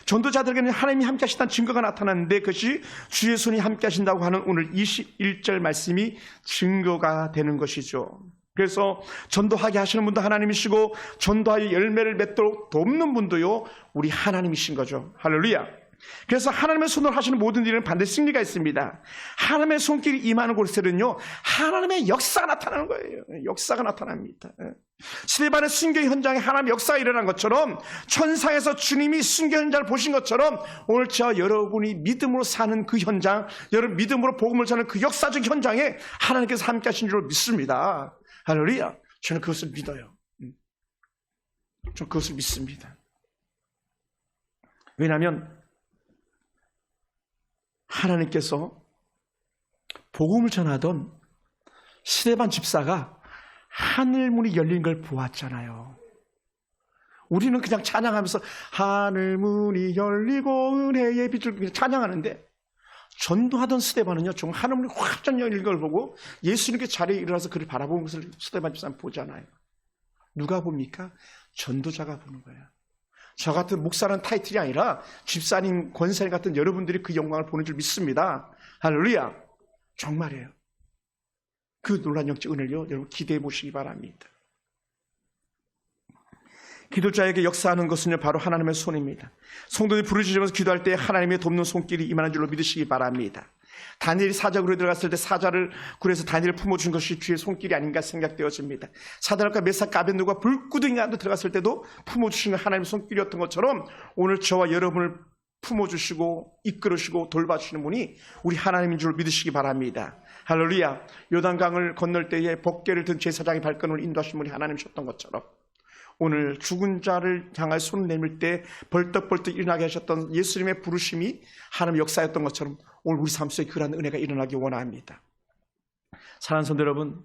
전도자들에게는 하나님이 함께 하신다는 증거가 나타났는데 그것이 주의 손이 함께 하신다고 하는 오늘 21절 말씀이 증거가 되는 것이죠. 그래서 전도하게 하시는 분도 하나님이시고 전도하여 열매를 맺도록 돕는 분도요, 우리 하나님이신 거죠. 할렐루야. 그래서 하나님의 손으로 하시는 모든 일은 반드시 승리가 있습니다. 하나님의 손길이 임하는 곳에는요, 하나님의 역사가 나타나는 거예요. 역사가 나타납니다. 스데반의 순교 현장에 하나님의 역사가 일어난 것처럼, 천상에서 주님이 순교 현장을 보신 것처럼 오늘 저와 여러분이 믿음으로 사는 그 현장, 여러분 믿음으로 복음을 전하는 그 역사적 현장에 하나님께서 함께 하신 줄로 믿습니다. 할렐루야. 저는 그것을 믿어요. 저는 그것을 믿습니다. 왜냐하면 하나님께서 복음을 전하던 스데반 집사가 하늘문이 열린 걸 보았잖아요. 우리는 그냥 찬양하면서 하늘문이 열리고 은혜의 빛을 그냥 찬양하는데, 전도하던 스데반은요, 정말 하늘문이 확 열린 걸 보고 예수님께 자리에 일어나서 그를 바라보는 것을 스데반 집사는 보잖아요. 누가 봅니까? 전도자가 보는 거예요. 저 같은 목사라는 타이틀이 아니라 집사님, 권사님 같은 여러분들이 그 영광을 보는 줄 믿습니다. 할렐루야. 정말이에요. 그 놀라운 영적 은혜를요, 여러분 기대해 보시기 바랍니다. 기도자에게 역사하는 것은요, 바로 하나님의 손입니다. 성도들이 부르짖으면서 기도할 때 하나님의 돕는 손길이 임하는 줄로 믿으시기 바랍니다. 다니엘이 사자굴에 들어갔을 때 사자를 굴에서 다니엘을 품어준 것이 주의 손길이 아닌가 생각되어집니다. 사드락과 메삭과 아벳느고가 불구덩이 안에 들어갔을 때도 품어주시는 하나님의 손길이었던 것처럼 오늘 저와 여러분을 품어주시고 이끌으시고 돌봐주시는 분이 우리 하나님인 줄 믿으시기 바랍니다. 할렐루야. 요단강을 건널 때에 법궤를 든 제사장의 발걸음을 인도하신 분이 하나님이셨던 것처럼 오늘 죽은 자를 향할 손을 내밀 때 벌떡벌떡 일어나게 하셨던 예수님의 부르심이 하나님의 역사였던 것처럼 오늘 우리 삶 속에 그러한 은혜가 일어나기 원합니다. 사랑하는 성도 여러분,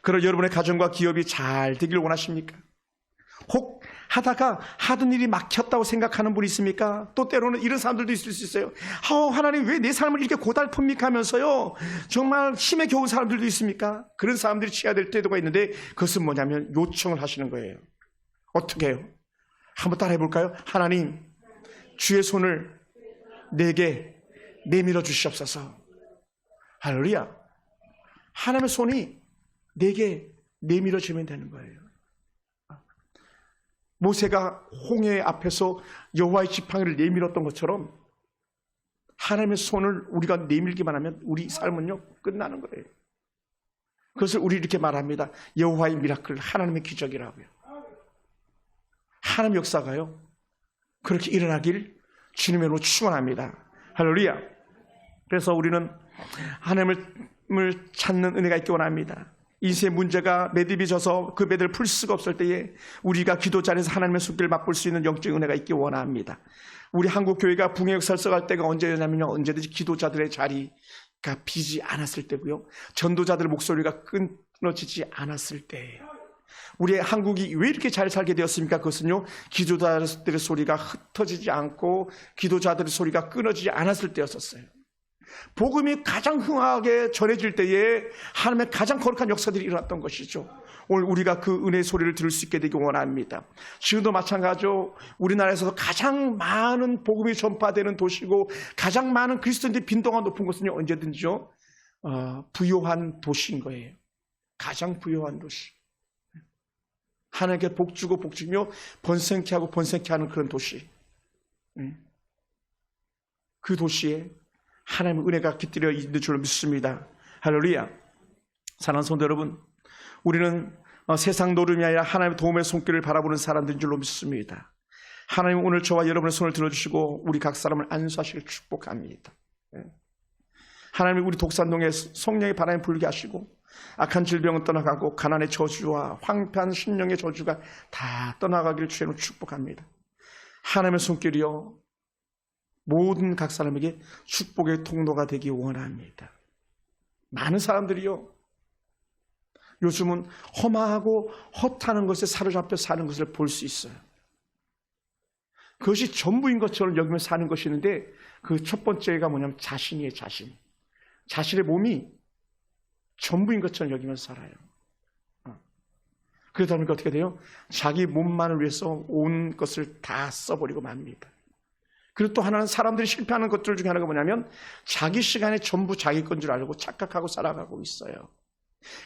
그런 여러분의 가정과 기업이 잘 되길 원하십니까? 혹 하다가 하던 일이 막혔다고 생각하는 분이 있습니까? 또 때로는 이런 사람들도 있을 수 있어요. 하나님 왜 내 삶을 이렇게 고달픕니까 하면서요, 정말 힘에 겨운 사람들도 있습니까? 그런 사람들이 취해야 될 때도가 있는데 그것은 뭐냐면 요청을 하시는 거예요. 어떻게 해요? 한번 따라해 볼까요? 하나님, 주의 손을 내게 내밀어 주시옵소서. 할렐루야. 하나님의 손이 내게 내밀어지면 되는 거예요. 모세가 홍해 앞에서 여호와의 지팡이를 내밀었던 것처럼 하나님의 손을 우리가 내밀기만 하면 우리 삶은요, 끝나는 거예요. 그것을 우리 이렇게 말합니다. 여호와의 미라클, 하나님의 기적이라고요. 하나님의 역사가요, 그렇게 일어나길 주님의 이름으로 축원합니다. 할렐루야. 그래서 우리는 하나님을 찾는 은혜가 있기 원합니다. 인생의 문제가 매듭이 져서 그 매듭을 풀 수가 없을 때에 우리가 기도 자리에서 하나님의 손길을 맛볼 수 있는 영적 은혜가 있기 원합니다. 우리 한국 교회가 붕의 역사를 써갈 때가 언제냐면요, 언제든지 기도자들의 자리가 비지 않았을 때고요, 전도자들의 목소리가 끊어지지 않았을 때예요. 우리의 한국이 왜 이렇게 잘 살게 되었습니까? 그것은요, 기도자들의 소리가 흩어지지 않고 기도자들의 소리가 끊어지지 않았을 때였었어요. 복음이 가장 흥하게 전해질 때에 하나님의 가장 거룩한 역사들이 일어났던 것이죠. 오늘 우리가 그 은혜의 소리를 들을 수 있게 되기 원합니다. 지금도 마찬가지로 우리나라에서도 가장 많은 복음이 전파되는 도시고 가장 많은 그리스도인들의 빈도가 높은 곳은요, 언제든지요, 부요한 도시인 거예요. 가장 부요한 도시. 하나님께 복 주고 복 주며 번성케 하고 번성케 하는 그런 도시. 그 도시에 하나님의 은혜가 깃들여 있는 줄 믿습니다. 할렐루야. 사랑하는 성도 여러분, 우리는 세상 노름이 아니라 하나님의 도움의 손길을 바라보는 사람들인 줄로 믿습니다. 하나님 오늘 저와 여러분의 손을 들어주시고 우리 각 사람을 안수하시길 축복합니다. 하나님 우리 독산동에 성령의 바람이 불게 하시고 악한 질병은 떠나가고 가난의 저주와 황폐한 심령의 저주가 다 떠나가기를 주님으로 축복합니다. 하나님의 손길이요 모든 각 사람에게 축복의 통로가 되기 원합니다. 많은 사람들이요 요즘은 험하고 헛하는 것에 사로잡혀 사는 것을 볼 수 있어요. 그것이 전부인 것처럼 여기며 사는 것이 있는데 그 첫 번째가 뭐냐면 자신이에요. 자신. 자신의 몸이 전부인 것처럼 여기면서 살아요. 그러다 보니까 어떻게 돼요? 자기 몸만을 위해서 온 것을 다 써버리고 맙니다. 그리고 또 하나는 사람들이 실패하는 것들 중에 하나가 뭐냐면 자기 시간에 전부 자기 건 줄 알고 착각하고 살아가고 있어요.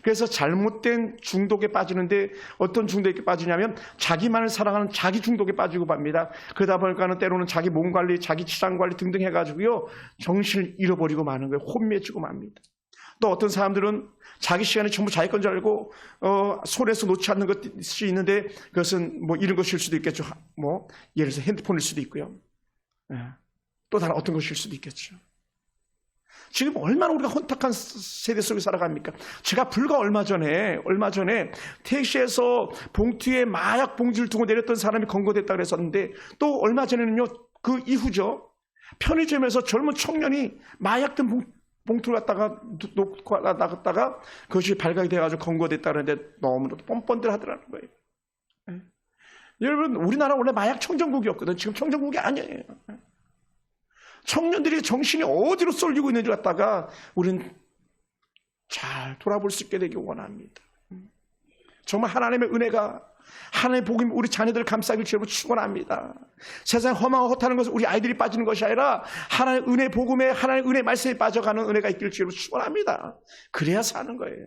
그래서 잘못된 중독에 빠지는데 어떤 중독에 빠지냐면 자기만을 사랑하는 자기 중독에 빠지고 맙니다. 그러다 보니까는 때로는 자기 몸 관리, 자기 치장 관리 등등 해가지고요 정신을 잃어버리고 마는 거예요. 혼미해지고 맙니다. 또 어떤 사람들은 자기 시간에 전부 자기 건 줄 알고 손에서 놓지 않는 것이 있는데 그것은 뭐 이런 것일 수도 있겠죠. 뭐 예를 들어서 핸드폰일 수도 있고요. 또 다른 어떤 것일 수도 있겠죠. 지금 얼마나 우리가 혼탁한 세대 속에 살아갑니까? 제가 불과 얼마 전에 택시에서 봉투에 마약 봉지를 두고 내렸던 사람이 검거됐다고 그랬었는데 또 얼마 전에는요 그 이후죠 편의점에서 젊은 청년이 마약 든 봉투를 갖다가 놓고 나갔다가 그것이 발각이 돼가지고 검거됐다 그러는데 너무도 뻔뻔들 하더라는 거예요. 여러분 우리나라 원래 마약 청정국이었거든. 지금 청정국이 아니에요. 청년들이 정신이 어디로 쏠리고 있는지 갖다가 우리는 잘 돌아볼 수 있게 되기 원합니다. 정말 하나님의 은혜가 하나님의 복음이 우리 자녀들을 감싸길 주로 축원합니다. 세상 험하고 헛하는 것은 우리 아이들이 빠지는 것이 아니라 하나님의 은혜 복음에 하나님의 은혜 말씀에 빠져가는 은혜가 있길 주로 축원합니다. 그래야 사는 거예요.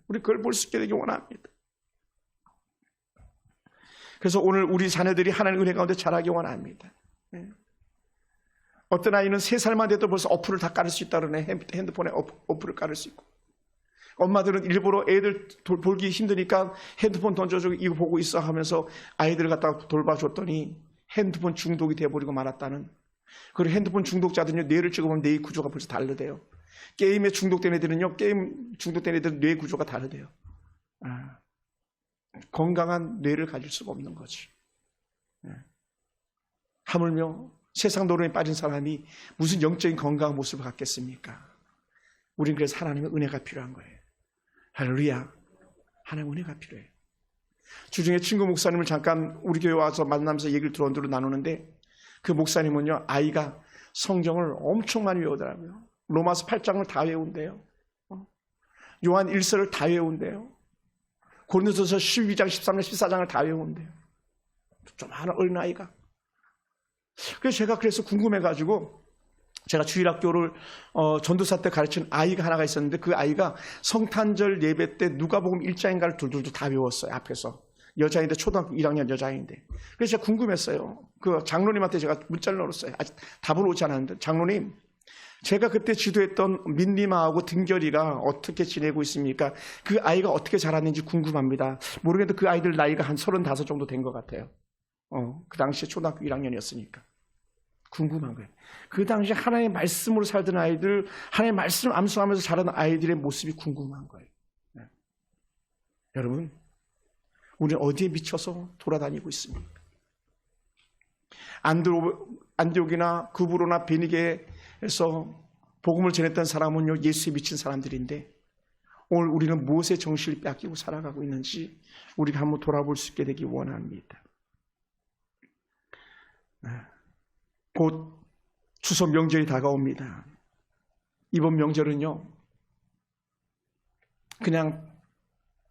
우리 그걸 볼 수 있게 되기 원합니다. 그래서 오늘 우리 자녀들이 하나님의 은혜 가운데 자라기 원합니다. 어떤 아이는 3살만 돼도 벌써 어플을 다 깔을 수 있다 그러네. 핸드폰에 어플을 깔을 수 있고. 엄마들은 일부러 애들 돌기 힘드니까 핸드폰 던져주고 이거 보고 있어 하면서 아이들을 갖다가 돌봐줬더니 핸드폰 중독이 돼버리고 말았다는. 그리고 핸드폰 중독자들은요 뇌를 찍어보면 뇌의 구조가 벌써 다르대요. 게임에 중독된 애들은요 게임 중독된 애들은 뇌 구조가 다르대요. 건강한 뇌를 가질 수가 없는 거지. 하물며 세상 노름에 빠진 사람이 무슨 영적인 건강한 모습을 갖겠습니까? 우리는 그래서 하나님의 은혜가 필요한 거예요. 할렐루야. 하나님의 은혜가 필요해요. 주중에 친구 목사님을 잠깐 우리 교회 와서 만나면서 얘기를 들어온대로 나누는데 그 목사님은요 아이가 성경을 엄청 많이 외우더라고요. 로마서 8장을 다 외운대요. 요한 1서를 다 외운대요. 고린도서 12장, 13장, 14장을 다 외운대요. 좀 하나 어린아이가. 그래서 제가 궁금해가지고 제가 주일학교를 전도사 때 가르친 아이가 하나가 있었는데 그 아이가 성탄절 예배 때 누가복음 1장인가를 둘둘 다 외웠어요. 앞에서. 여자인데 초등학교 1학년 여자인데. 그래서 제가 궁금했어요. 그 장로님한테 제가 문자를 넣었어요. 아직 답은 오지 않았는데 장로님 제가 그때 지도했던 민리마하고 등결이가 어떻게 지내고 있습니까? 그 아이가 어떻게 자랐는지 궁금합니다. 모르겠는데 그 아이들 나이가 한 35 정도 된 것 같아요. 그 당시에 초등학교 1학년이었으니까. 궁금한 거예요. 그 당시에 하나님의 말씀으로 살던 아이들, 하나님의 말씀을 암송하면서 자라는 아이들의 모습이 궁금한 거예요. 네. 여러분, 우리는 어디에 미쳐서 돌아다니고 있습니까? 안디옥이나 구브로나 베니게에서 복음을 전했던 사람은요, 예수에 미친 사람들인데 오늘 우리는 무엇에 정신을 뺏기고 살아가고 있는지 우리가 한번 돌아볼 수 있게 되기 원합니다. 곧 추석 명절이 다가옵니다. 이번 명절은요, 그냥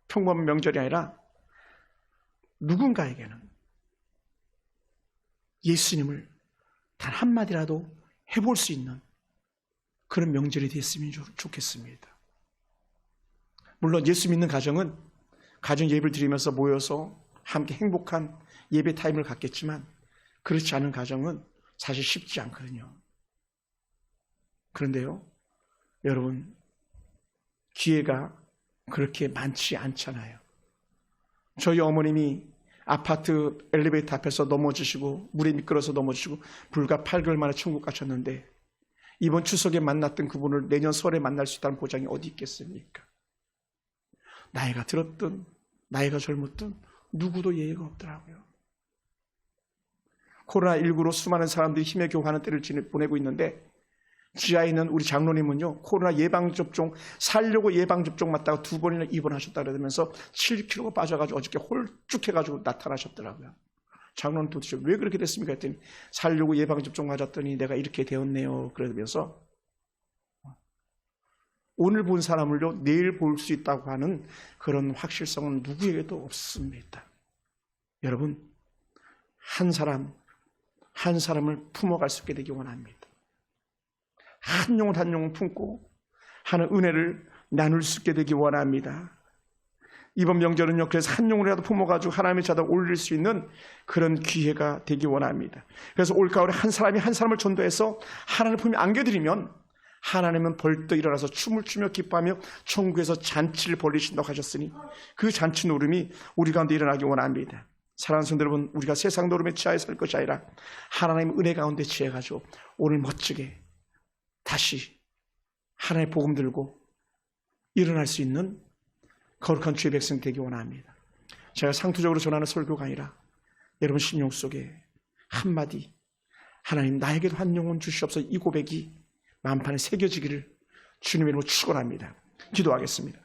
평범한 명절이 아니라 누군가에게는 예수님을 단 한마디라도 해볼 수 있는 그런 명절이 됐으면 좋겠습니다. 물론 예수 믿는 가정은 가정 예배를 드리면서 모여서 함께 행복한 예배 타임을 갖겠지만 그렇지 않은 가정은 사실 쉽지 않거든요. 그런데요, 여러분, 기회가 그렇게 많지 않잖아요. 저희 어머님이 아파트 엘리베이터 앞에서 넘어지시고 물에 미끄러서 넘어지시고 불과 8개월 만에 천국 가셨는데 이번 추석에 만났던 그분을 내년 설에 만날 수 있다는 보장이 어디 있겠습니까? 나이가 들었든 나이가 젊었든 누구도 예의가 없더라고요. 코로나19로 수많은 사람들이 힘에 겨워하는 때를 보내고 있는데 지하에 있는 우리 장로님은요, 코로나 예방접종, 살려고 예방접종 맞다가 2번이나 입원하셨다 그러면서 7kg가 빠져가지고 어저께 홀쭉해가지고 나타나셨더라고요. 장로는 도대체 왜 그렇게 됐습니까? 했더니 살려고 예방접종 맞았더니 내가 이렇게 되었네요. 그러면서 오늘 본 사람을요, 내일 볼 수 있다고 하는 그런 확실성은 누구에게도 없습니다. 여러분, 한 사람을 품어갈 수 있게 되기 원합니다. 한 영혼 한 영혼 품고 하는 은혜를 나눌 수 있게 되기 원합니다. 이번 명절은요, 그래서 한 영혼이라도 품어가지고 하나님의 자리에 올릴 수 있는 그런 기회가 되기 원합니다. 그래서 올가을에 한 사람이 한 사람을 전도해서 하나님의 품에 안겨드리면 하나님은 벌떡 일어나서 춤을 추며 기뻐하며 천국에서 잔치를 벌리신다고 하셨으니 그 잔치 노름이 우리 가운데 일어나기 원합니다. 사랑하는 성도 여러분, 우리가 세상 노름에 취하여 살 것이 아니라 하나님의 은혜 가운데 취해가지고 오늘 멋지게 다시 하나님의 복음 들고 일어날 수 있는 거룩한 주의 백성 되기 원합니다. 제가 상투적으로 전하는 설교가 아니라 여러분 심령 속에 한마디, 하나님 나에게도 한 영혼 주시옵소서, 이 고백이 마음판에 새겨지기를 주님의 이름으로 축원합니다. 기도하겠습니다.